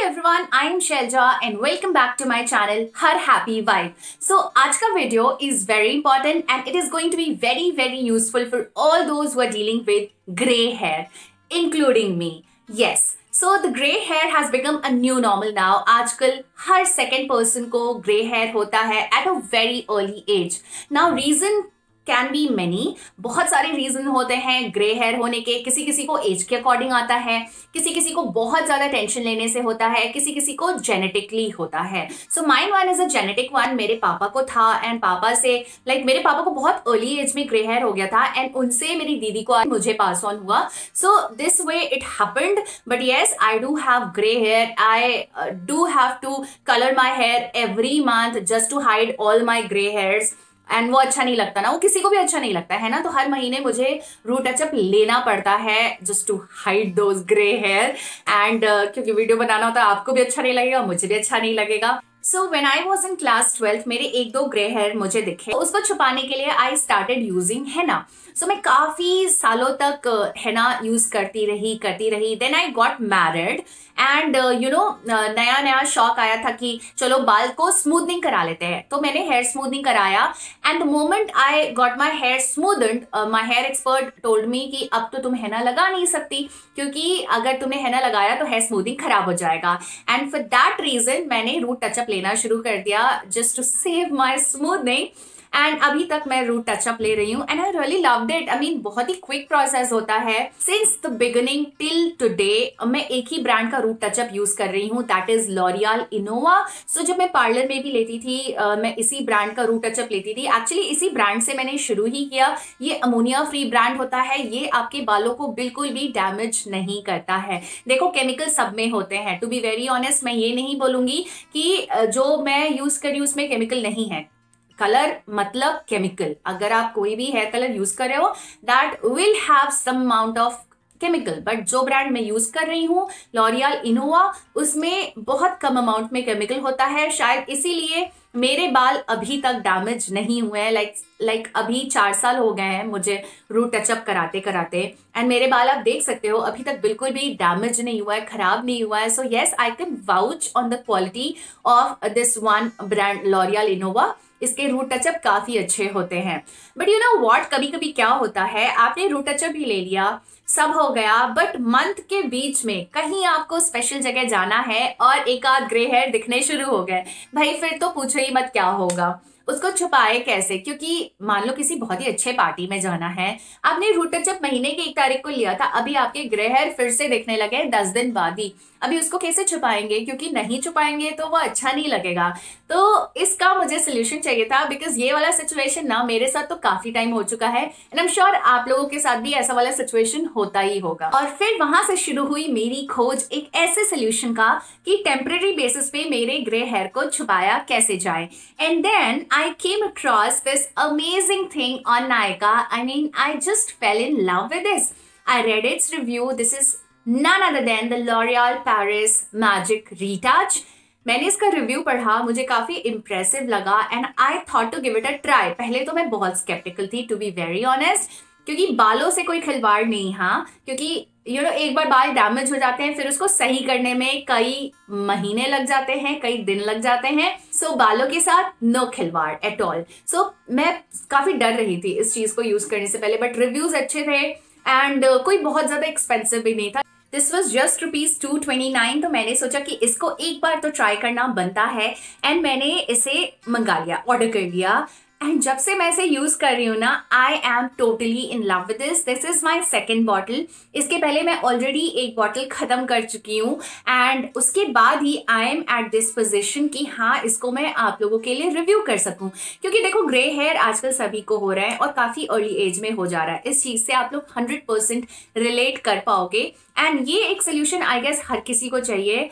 everyone, I am Shailja and welcome back to my channel HerHappyVibe. So आज का video is very important and it is going to be very useful for all those who are dealing with grey hair, including me. Yes. So the grey hair has become a new normal now. आजकल हर second person को grey hair होता है at a very early age. Now reason can be many, बहुत सारे reason होते हैं grey hair होने के। किसी किसी को एज के अकॉर्डिंग आता है, किसी किसी को बहुत ज्यादा टेंशन लेने से होता है, किसी किसी को जेनेटिकली होता है। So mine one is a genetic one. मेरे पापा को था एंड पापा से मेरे पापा को बहुत अर्ली एज में ग्रे हेयर हो गया था एंड उनसे मेरी दीदी को मुझे पास ऑन हुआ। So this way it happened, but yes I do have grey hair. I do have to colour my hair every month just to hide all my grey hairs and वो अच्छा नहीं लगता ना, वो किसी को भी अच्छा नहीं लगता है ना। तो हर महीने मुझे रूट टचअप लेना पड़ता है just to hide those grey hair and क्योंकि वीडियो बनाना होता है, आपको भी अच्छा नहीं लगेगा, मुझे भी अच्छा नहीं लगेगा। So when I was in class 12 मेरे एक दो ग्रे हेयर मुझे दिखे, तो उसको छुपाने के लिए आई स्टार्टेड यूजिंग हेना। सो मैं काफी सालों तक हेना यूज करती रही। Then I got married and you know नया शौक आया था कि चलो बाल को स्मूथनिंग करा लेते हैं। तो मैंने हेयर स्मूथनिंग कराया and the moment I got my hair smoothened, my hair expert told me कि अब तो तुम हेना लगा नहीं सकती, क्योंकि अगर तुमने हेना लगाया तो हेयर स्मूथनिंग खराब हो जाएगा। एंड फॉर दैट रीजन मैंने रूट टचअप लेना शुरू कर दिया just to save my smoothening and अभी तक मैं रूट टचअप ले रही हूँ and I really loved it. I mean बहुत ही क्विक प्रोसेस होता है। Since the beginning till today मैं एक ही ब्रांड का रूट टचअप यूज कर रही हूँ, that is L'Oreal Inoa. So जब मैं पार्लर में भी लेती थी मैं इसी ब्रांड का रूट टचअप लेती थी। एक्चुअली इसी ब्रांड से मैंने शुरू ही किया। ये अमोनिया फ्री ब्रांड होता है, ये आपके बालों को बिल्कुल भी डैमेज नहीं करता है। देखो केमिकल सब में होते हैं, टू बी वेरी ऑनेस्ट मैं ये नहीं बोलूंगी कि जो मैं यूज करी उसमें केमिकल नहीं है। कलर मतलब केमिकल, अगर आप कोई भी हेयर कलर यूज कर रहे हो that will have some amount of chemical, but जो ब्रांड मैं यूज कर रही हूँ लॉरियल इनोवा, उसमें बहुत कम अमाउंट में केमिकल होता है। शायद इसीलिए मेरे बाल अभी तक डैमेज नहीं हुए हैं। लाइक अभी 4 साल हो गए हैं मुझे रूट टचअप कराते एंड मेरे बाल आप देख सकते हो अभी तक बिल्कुल भी डैमेज नहीं हुआ है, खराब नहीं हुआ है। So yes I can vouch on the quality of this one brand L'Oréal Innova. इसके रूट टचअप काफी अच्छे होते हैं। बट यू नो व्हाट, कभी कभी क्या होता है, आपने रूट टचअप भी ले लिया, सब हो गया, बट मंथ के बीच में कहीं आपको स्पेशल जगह जाना है और एक आध ग्रे हेयर दिखने शुरू हो गए, भाई फिर तो पूछो ही मत क्या होगा। उसको छुपाए कैसे? क्योंकि मान लो किसी बहुत ही अच्छे पार्टी में जाना है, आपने रूट टचअप महीने की 1 तारीख को लिया था, अभी आपके ग्रे हेयर फिर से दिखने लगे 10 दिन बाद ही। अभी उसको कैसे छुपाएंगे? क्योंकि नहीं छुपाएंगे तो वो अच्छा नहीं लगेगा। तो इसका मुझे सोल्यूशन चाहिए था, बिकॉज ये वाला सिचुएशन ना मेरे साथ तो काफी टाइम हो चुका है एंड आई एम श्योर आप लोगों के साथ भी ऐसा वाला सिचुएशन होता ही होगा। और फिर वहां से शुरू हुई मेरी खोज एक ऐसे सोल्यूशन का कि टेम्परेरी बेसिस पे मेरे ग्रे हेयर को छुपाया कैसे जाए। And then I came across this amazing thing on Nykaa. I mean, I just fell in love with this. I read its review. This is none other than the L'Oreal Paris Magic Retouch. मैंने इसका review पढ़ा, मुझे काफी impressive लगा and I thought to give it a try. पहले तो मैं बहुत स्केप्टिकल थी, टू बी वेरी ऑनेस्ट, क्योंकि बालों से कोई खिलवाड़ नहीं। हाँ, क्योंकि यू नो एक बार बाल डैमेज हो जाते हैं फिर उसको सही करने में कई महीने लग जाते हैं, कई दिन लग जाते हैं। सो बालों के साथ नो खिलवाड़ एट ऑल। सो मैं काफी डर रही थी इस चीज को यूज करने से पहले, बट रिव्यूज अच्छे थे एंड कोई बहुत ज्यादा एक्सपेंसिव भी नहीं था। This was just ₹229। तो मैंने सोचा कि इसको एक बार तो ट्राई करना बनता है एंड मैंने इसे मंगा लिया, ऑर्डर कर लिया। एंड जब से मैं इसे यूज कर रही हूँ ना, I am totally in love with this. This is my second bottle. इसके पहले मैं ऑलरेडी एक बॉटल खत्म कर चुकी हूँ एंड उसके बाद ही I am at this position कि हाँ इसको मैं आप लोगों के लिए रिव्यू कर सकूं। क्योंकि देखो ग्रे हेयर आजकल सभी को हो रहा है और काफी अर्ली एज में हो जा रहा है। इस चीज से आप लोग 100% रिलेट कर पाओगे एंड ये एक सोल्यूशन आई गेस हर किसी को चाहिए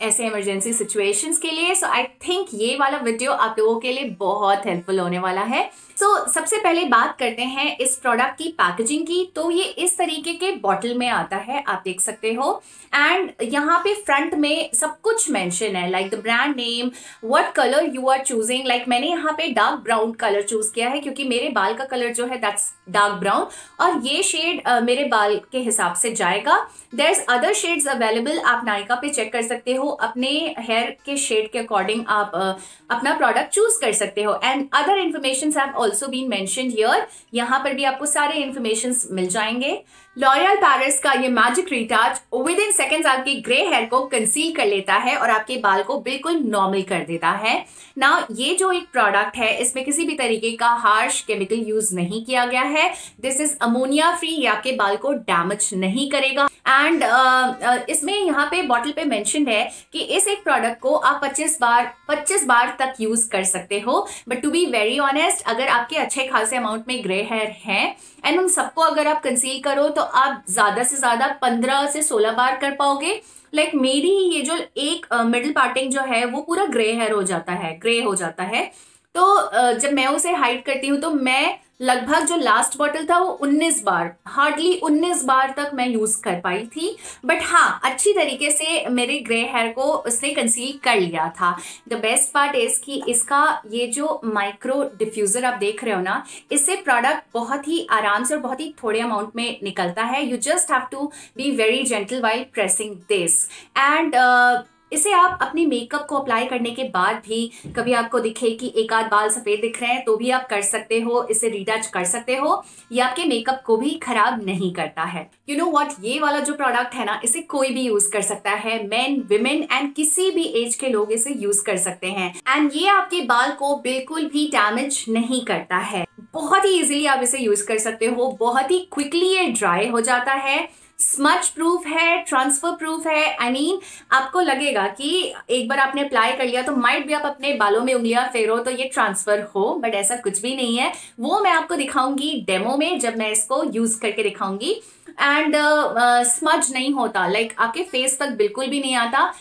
ऐसे इमरजेंसी सिचुएशंस के लिए। सो आई थिंक ये वाला वीडियो आप लोगों के लिए बहुत हेल्पफुल होने वाला है। सबसे पहले बात करते हैं इस प्रोडक्ट की पैकेजिंग की। तो ये इस तरीके के बॉटल में आता है, आप देख सकते हो। एंड यहाँ पे फ्रंट में सब कुछ मेंशन है, like the brand name, what colour you are choosing. Like मैंने यहाँ पे डार्क ब्राउन कलर चूज किया है क्योंकि मेरे बाल का कलर जो है दैट्स डार्क ब्राउन, और ये शेड मेरे बाल के हिसाब से जाएगा। There is other shades available, आप नायका पे चेक कर सकते हो, अपने हेयर के शेड के अकॉर्डिंग आप अपना प्रोडक्ट चूज कर सकते हो। And other information have also been mentioned here, यहाँ पर भी आपको सारे इन्फॉर्मेशन मिल जाएंगे। लॉरियल पेरिस का ये magic retouch with in seconds आपके ग्रे हेयर को कंसील कर लेता है और आपके बाल को बिल्कुल नॉर्मल कर देता है। ना ये जो एक प्रोडक्ट है इसमें किसी भी तरीके का हार्श केमिकल यूज नहीं किया गया है। दिस इज अमोनिया फ्री, ये आपके बाल को डैमेज नहीं करेगा। एंड इसमें यहाँ पे बॉटल पे मेंशन है कि इस एक प्रोडक्ट को आप 25 बार तक यूज कर सकते हो। But to be very honest, अगर आपके अच्छे खासे अमाउंट में ग्रे हेयर है एंड उन सबको अगर आप कंसील करो तो आप ज्यादा से ज्यादा 15 से 16 बार कर पाओगे। लाइक मेरी ये जो एक मिडिल पार्टिंग जो है वो पूरा ग्रे हो जाता है। तो जब मैं उसे हाइड करती हूँ तो मैं लगभग जो लास्ट बॉटल था वो 19 बार, हार्डली 19 बार तक मैं यूज कर पाई थी। बट हाँ, अच्छी तरीके से मेरे ग्रे हेयर को उसने कंसील कर लिया था। द बेस्ट पार्ट इज कि इसका ये जो माइक्रो डिफ्यूजर आप देख रहे हो ना, इससे प्रोडक्ट बहुत ही आराम से और बहुत ही थोड़े अमाउंट में निकलता है। You just have to be very gentle while pressing this. And इसे आप अपने मेकअप को अप्लाई करने के बाद भी कभी आपको दिखे कि एक आध बाल सफेद दिख रहे हैं तो भी आप कर सकते हो, इसे रिटच कर सकते हो। ये आपके मेकअप को भी खराब नहीं करता है। यू नो व्हाट, ये वाला जो प्रोडक्ट है ना, इसे कोई भी यूज कर सकता है, मेन, विमेन एंड किसी भी एज के लोग इसे यूज कर सकते हैं। एंड ये आपके बाल को बिल्कुल भी डैमेज नहीं करता है। बहुत ही इजीली आप इसे यूज कर सकते हो, बहुत ही क्विकली ये ड्राई हो जाता है, स्मच प्रूफ है, ट्रांसफर प्रूफ है। आई मीन आपको लगेगा कि एक बार आपने अप्लाई कर लिया तो माइट भी आप अपने बालों में उंगलियां फेरो तो ये ट्रांसफर हो, बट ऐसा कुछ भी नहीं है। वो मैं आपको दिखाऊंगी डेमो में जब मैं इसको यूज करके दिखाऊंगी। एंड स्मज नहीं होता, लाइक आपके फेस तक बिल्कुल भी नहीं आता।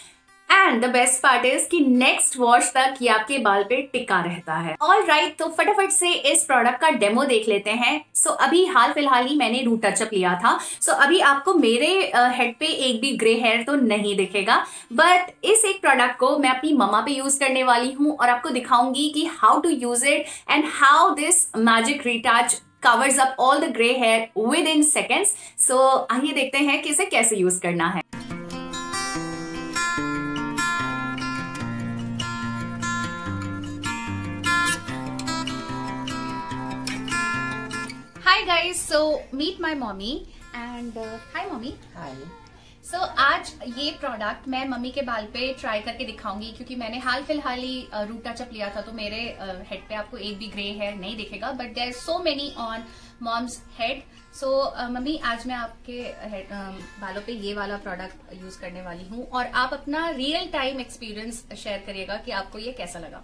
And the best part is कि नेक्स्ट वॉश तक ये आपके बाल पे टिका रहता है। ऑल राइट, तो फटाफट से इस प्रोडक्ट का डेमो देख लेते हैं। अभी हाल फिलहाल ही मैंने रूट टचअप लिया था। अभी आपको मेरे हेड पे एक भी ग्रे हेयर तो नहीं दिखेगा, बट इस एक प्रोडक्ट को मैं अपनी मम्मा पे यूज करने वाली हूँ और आपको दिखाऊंगी कि how to use it and how this magic retouch covers up all the grey hair within seconds. आइए देखते हैं कि इसे कैसे यूज करना है। Hi guys, so meet my mommy and hi mommy. Hi. आज ये प्रोडक्ट मैं मम्मी के बाल पे ट्राई करके दिखाऊंगी क्योंकि मैंने हाल फिलहाल ही रूट टचअप लिया था, तो मेरे हेड पे आपको एक भी ग्रे हेयर नहीं दिखेगा, but there so many on mom's head. Mummy, आज मैं आपके बालों पे ये वाला प्रोडक्ट यूज करने वाली हूँ और आप अपना रियल टाइम एक्सपीरियंस शेयर करिएगा कि आपको ये कैसा लगा।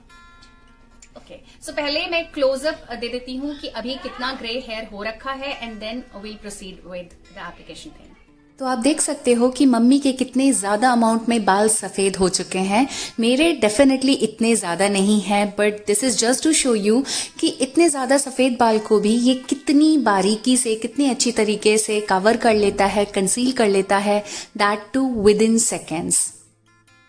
ओके, पहले मैं क्लोजअप दे देती हूँ कि अभी कितना ग्रे हेयर हो रखा है and then we'll proceed with the application thing. तो आप देख सकते हो कि मम्मी के कितने ज्यादा अमाउंट में बाल सफेद हो चुके हैं। मेरे डेफिनेटली इतने ज्यादा नहीं है, but this is just to show you कि इतने ज्यादा सफेद बाल को भी ये कितनी बारीकी से, कितनी अच्छी तरीके से कवर कर लेता है, कंसील कर लेता है, that too within seconds.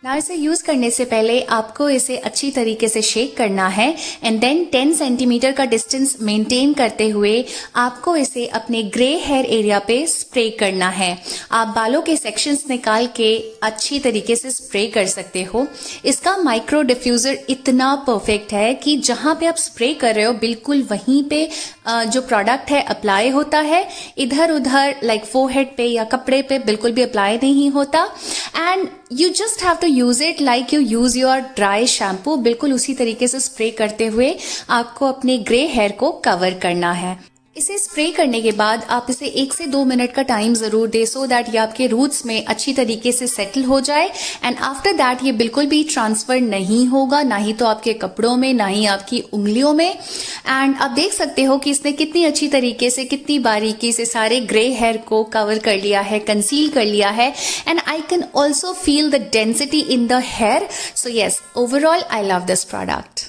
इसे यूज करने से पहले आपको इसे अच्छी तरीके से शेक करना है एंड देन 10 सेंटीमीटर का डिस्टेंस मेंटेन करते हुए आपको इसे अपने ग्रे हेयर एरिया पे स्प्रे करना है। आप बालों के सेक्शंस निकाल के अच्छी तरीके से स्प्रे कर सकते हो। इसका माइक्रो डिफ्यूजर इतना परफेक्ट है कि जहां पे आप स्प्रे कर रहे हो बिल्कुल वहीं पे जो प्रोडक्ट है अप्लाई होता है, इधर उधर लाइक फोरहेड पे या कपड़े पे बिल्कुल भी अप्लाई नहीं होता। And you just have to use it like you use your dry shampoo. बिल्कुल उसी तरीके से स्प्रे करते हुए आपको अपने ग्रे हेयर को कवर करना है। इसे स्प्रे करने के बाद आप इसे 1 से 2 मिनट का टाइम जरूर दे, सो दैट ये आपके रूट्स में अच्छी तरीके से सेटल हो जाए। एंड आफ्टर दैट ये बिल्कुल भी ट्रांसफर नहीं होगा, ना ही तो आपके कपड़ों में, ना ही आपकी उंगलियों में। एंड आप देख सकते हो कि इसने कितनी अच्छी तरीके से, कितनी बारीकी से सारे ग्रे हेयर को कवर कर लिया है, कंसील कर लिया है। And I can also feel the density in the hair. So yes, overall I love this product.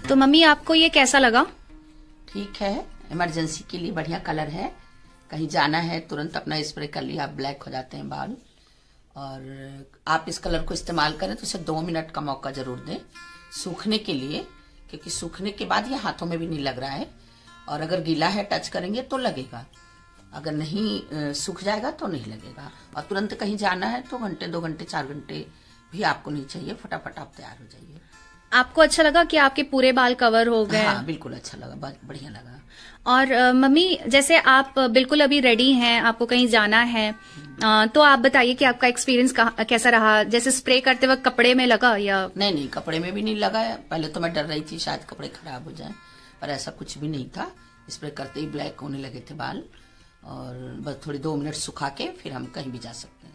तो मम्मी आपको ये कैसा लगा? ठीक है, इमरजेंसी के लिए बढ़िया कलर है। कहीं जाना है तुरंत अपना स्प्रे कर लिया, ब्लैक हो जाते हैं बाल। और आप इस कलर को इस्तेमाल करें तो इसे 2 मिनट का मौका जरूर दें सूखने के लिए, क्योंकि सूखने के बाद ये हाथों में भी नहीं लग रहा है। और अगर गीला है टच करेंगे तो लगेगा, अगर नहीं सूख जाएगा तो नहीं लगेगा। और तुरंत कहीं जाना है तो घंटे 2 घंटे 4 घंटे भी आपको नहीं चाहिए, फटाफट आप तैयार हो जाइए। आपको अच्छा लगा कि आपके पूरे बाल कवर हो गए? हाँ बिल्कुल अच्छा लगा, बहुत बढ़िया लगा। और मम्मी जैसे आप बिल्कुल अभी रेडी हैं, आपको कहीं जाना है, तो आप बताइए कि आपका एक्सपीरियंस कैसा रहा? जैसे स्प्रे करते वक्त कपड़े में लगा या? नहीं, कपड़े में भी नहीं लगा है। पहले तो मैं डर रही थी शायद कपड़े खराब हो जाएं, पर ऐसा कुछ भी नहीं था। स्प्रे करते ही ब्लैक होने लगे थे बाल, और बस थोड़ी 2 मिनट सुखा के फिर हम कहीं भी जा सकते हैं।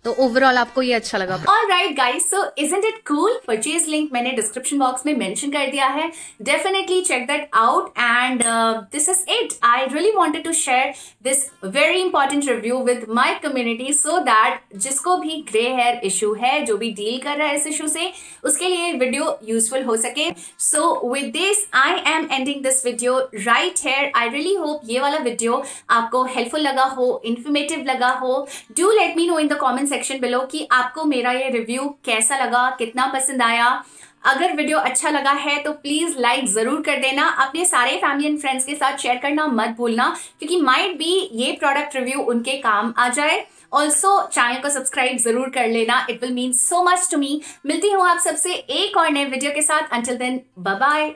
तो ओवरऑल आपको ये अच्छा लगा? Alright guys, so isn't it cool? Purchase link मैंने डिस्क्रिप्शन बॉक्स में मेंशन कर दिया है, definitely check that out. And this is it, I really wanted to share this very important review with my community, so that जिसको भी grey hair issue है, जो भी डील कर रहा है इस इशू से, उसके लिए वीडियो यूजफुल हो सके। So with this I am ending this video right here. I really hope ये वाला वीडियो आपको हेल्पफुल लगा हो, इन्फॉर्मेटिव लगा हो। Do let me know in the comment section below कि आपको मेरा ये रिव्यू कैसा लगा, कितना पसंद आया। अगर वीडियो अच्छा लगा है तो प्लीज लाइक जरूर कर देना, अपने सारे फैमिली एंड फ्रेंड्स के साथ शेयर करना मत भूलना, क्योंकि माइट बी ये प्रोडक्ट रिव्यू उनके काम आ जाए। ऑल्सो चैनल को सब्सक्राइब जरूर कर लेना, it will mean so much to me. मिलती हूँ आप सबसे एक और नए वीडियो के साथ। Until then bye bye.